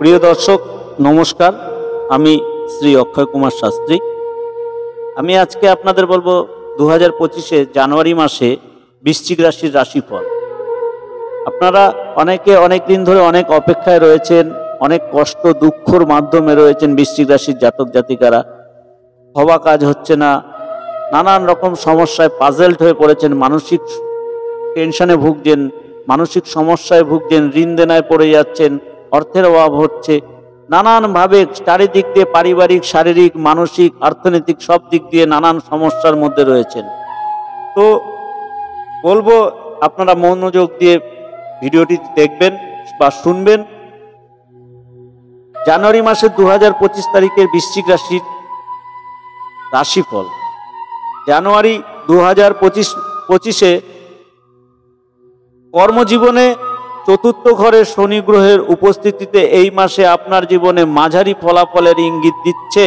প্রিয় দর্শক নমস্কার, আমি শ্রী অক্ষয় কুমার শাস্ত্রী। আমি আজকে আপনাদের বলবো 2025 জানুয়ারি মাসে বৃশ্চিক রাশির রাশিফল। আপনারা অনেকে অনেক দিন ধরে অনেক অপেক্ষায় রয়েছেন, অনেক কষ্ট দুঃখর মাধ্যমে রয়েছেন। বৃশ্চিক রাশির জাতক জাতিকারা হওয়া কাজ হচ্ছে না, নানান রকম সমস্যায় পাজেলড হয়ে পড়েছেন, মানসিক টেনশনে ভুগছেন, মানসিক সমস্যায় ভুগছেন, ঋণ দেনায় পড়ে যাচ্ছেন, অর্থের অভাব হচ্ছে, নানানভাবে চারিদিক দিয়ে পারিবারিক, শারীরিক, মানসিক, অর্থনৈতিক সব দিক দিয়ে নানান সমস্যার মধ্যে রয়েছেন। তো বলবো আপনারা মনোযোগ দিয়ে ভিডিওটি দেখবেন বা শুনবেন। জানুয়ারি মাসের 2025 তারিখের বৃশ্চিক রাশির রাশিফল। জানুয়ারি 2025 কর্মজীবনে চতুর্থ ঘরে শনি গ্রহের উপস্থিতিতে এই মাসে আপনার জীবনে মাঝারি ফলাফলের ইঙ্গিত দিচ্ছে।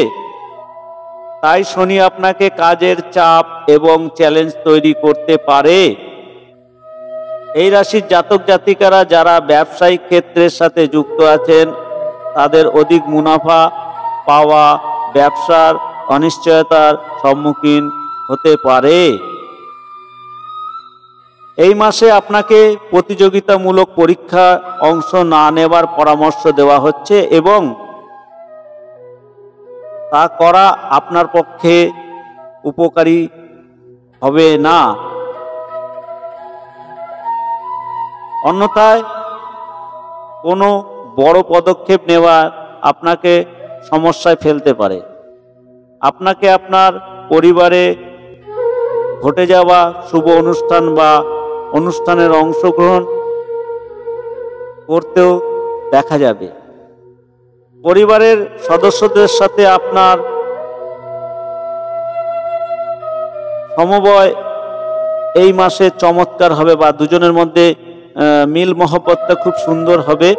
তাই শনি আপনাকে কাজের চাপ এবং চ্যালেঞ্জ তৈরি করতে পারে। এই রাশির জাতক জাতিকারা যারা ব্যবসায়িক ক্ষেত্রের সাথে যুক্ত আছেন তাদের অধিক মুনাফা পাওয়া ব্যবসার অনিশ্চয়তার সম্মুখীন হতে পারে। এই মাসে আপনাকে প্রতিযোগিতামূলক পরীক্ষা অংশ না নেবার পরামর্শ দেওয়া হচ্ছে এবং তা করা আপনার পক্ষে উপকারী হবে না। অন্যথায় কোনো বড় পদক্ষেপ নেওয়া আপনাকে সমস্যায় ফেলতে পারে। আপনাকে আপনার পরিবারে ঘটে যাওয়া শুভ অনুষ্ঠান বা অনুষ্ঠানের অংশগ্রহণ করতেও দেখা যাবে। পরিবারের সদস্যদের সাথে আপনার সমবয় এই মাসে চমৎকার হবে বা দুজনের মধ্যে মিল মহব্বতটা খুব সুন্দর হবে।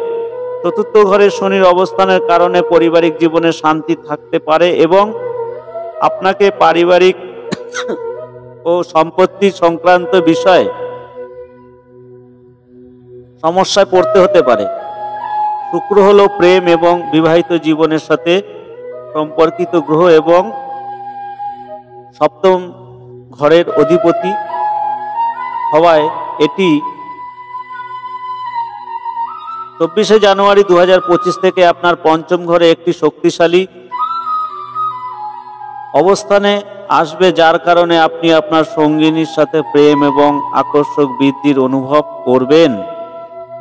চতুর্থ ঘরে শনির অবস্থানের কারণে পারিবারিক জীবনে শান্তি থাকতে পারে এবং আপনাকে পারিবারিক ও সম্পত্তি সংক্রান্ত বিষয়ে সমস্যায় পড়তে হতে পারে। শুক্র হলো প্রেম এবং বিবাহিত জীবনের সাথে সম্পর্কিত গ্রহ এবং সপ্তম ঘরের অধিপতি হওয়ায় এটি 24 জানুয়ারি 2025 থেকে আপনার পঞ্চম ঘরে একটি শক্তিশালী অবস্থানে আসবে, যার কারণে আপনি আপনার সঙ্গিনীর সাথে প্রেম এবং আকর্ষণ বৃদ্ধির অনুভব করবেন।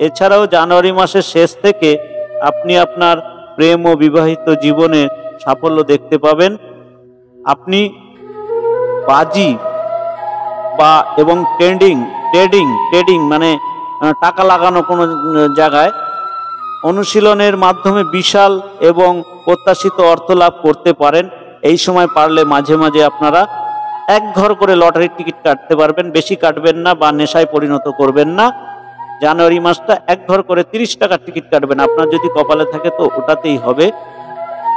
এছাড়াও জানুয়ারি মাসের শেষ থেকে আপনি আপনার প্রেম ও বিবাহিত জীবনে সাফল্য দেখতে পাবেন। আপনি বাজি বা এবং ট্রেডিং মানে টাকা লাগানো কোনো জায়গায় অনুশীলনের মাধ্যমে বিশাল এবং প্রত্যাশিত অর্থ লাভ করতে পারেন। এই সময় পারলে মাঝে মাঝে আপনারা এক ঘর করে লটারির টিকিট কাটতে পারবেন। বেশি কাটবেন না বা নেশায় পরিণত করবেন না। জানুয়ারি মাসটা এক ঘর করে 30 টাকার টিকিট কাটবেন। আপনার যদি কপালে থাকে তো ওটাতেই হবে,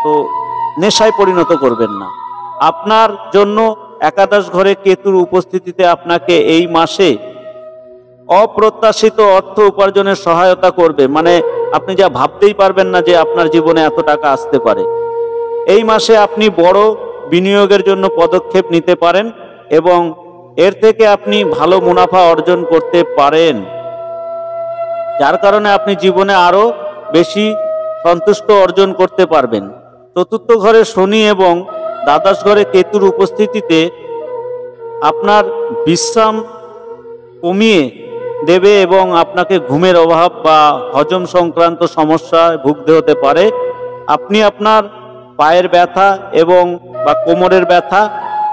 তো নেশায় পরিণত করবেন না। আপনার জন্য একাদশ ঘরে কেতুর উপস্থিতিতে আপনাকে এই মাসে অপ্রত্যাশিত অর্থ উপার্জনের সহায়তা করবে। মানে আপনি যা ভাবতেই পারবেন না যে আপনার জীবনে এত টাকা আসতে পারে। এই মাসে আপনি বড় বিনিয়োগের জন্য পদক্ষেপ নিতে পারেন এবং এর থেকে আপনি ভালো মুনাফা অর্জন করতে পারেন, যার কারণে আপনি জীবনে আরো বেশি সন্তুষ্ট অর্জন করতে পারবেন। চতুর্থ ঘরে শনি এবং দ্বাদশ ঘরে কেতুর উপস্থিতিতে আপনার বিশ্রাম কমিয়ে দেবে এবং আপনাকে ঘুমের অভাব বা হজম সংক্রান্ত সমস্যায় ভুগতে হতে পারে। আপনি আপনার পায়ের ব্যথা এবং বা কোমরের ব্যথা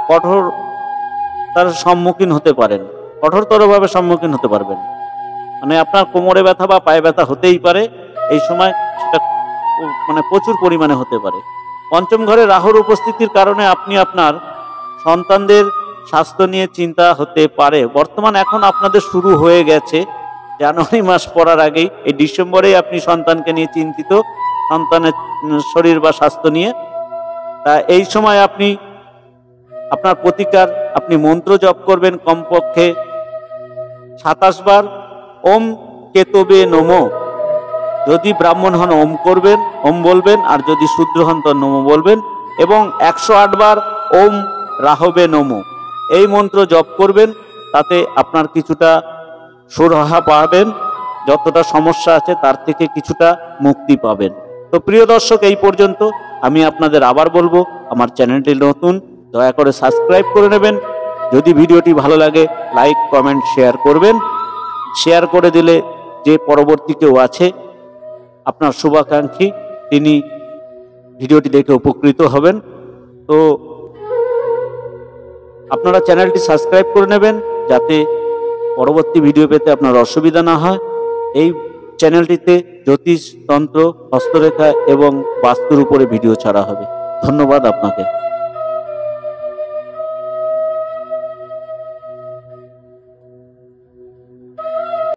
কঠোরতার সম্মুখীন হতে পারেন, কঠোরতরভাবে সম্মুখীন হতে পারবেন। মানে আপনার কোমরে ব্যথা বা পায়ে ব্যথা হতেই পারে এই সময়, সেটা মানে প্রচুর পরিমাণে হতে পারে। পঞ্চম ঘরে রাহুর উপস্থিতির কারণে আপনি আপনার সন্তানদের স্বাস্থ্য নিয়ে চিন্তা হতে পারে। বর্তমান এখন আপনাদের শুরু হয়ে গেছে জানুয়ারি মাস পড়ার আগেই, এই ডিসেম্বরেই আপনি সন্তানকে নিয়ে চিন্তিত, সন্তানের শরীর বা স্বাস্থ্য নিয়ে। তা এই সময় আপনি আপনার প্রতিকার, আপনি মন্ত্র জপ করবেন কমপক্ষে 27 বার ওম কেতবে নমঃ যদি ব্রাহ্মণ হন ওম করবেন, ওম বলবেন, আর যদি শূদ্র হন তো নমো বলবেন, এবং 108 বার ওম রাহবে নমো এই মন্ত্র জপ করবেন। তাতে আপনার কিছুটা সুরাহা পাবেন, যতটা সমস্যা আছে তার থেকে কিছুটা মুক্তি পাবেন। তো প্রিয় দর্শক, এই পর্যন্ত। আমি আপনাদের আবার বলবো, আমার চ্যানেলটি নতুন, দয়া করে সাবস্ক্রাইব করে নেবেন। যদি ভিডিওটি ভালো লাগে লাইক কমেন্ট শেয়ার করবেন। শেয়ার করে দিলে যে পরবর্তী কেউ আছে আপনার শুভাকাঙ্ক্ষী, তিনি ভিডিওটি দেখে উপকৃত হবেন। তো আপনারা চ্যানেলটি সাবস্ক্রাইব করে নেবেন যাতে পরবর্তী ভিডিও পেতে আপনার অসুবিধা না হয়। এই চ্যানেলটিতে জ্যোতিষ, তন্ত্র, হস্তরেখা এবং বাস্তুর উপরে ভিডিও ছাড়া হবে। ধন্যবাদ আপনাকে।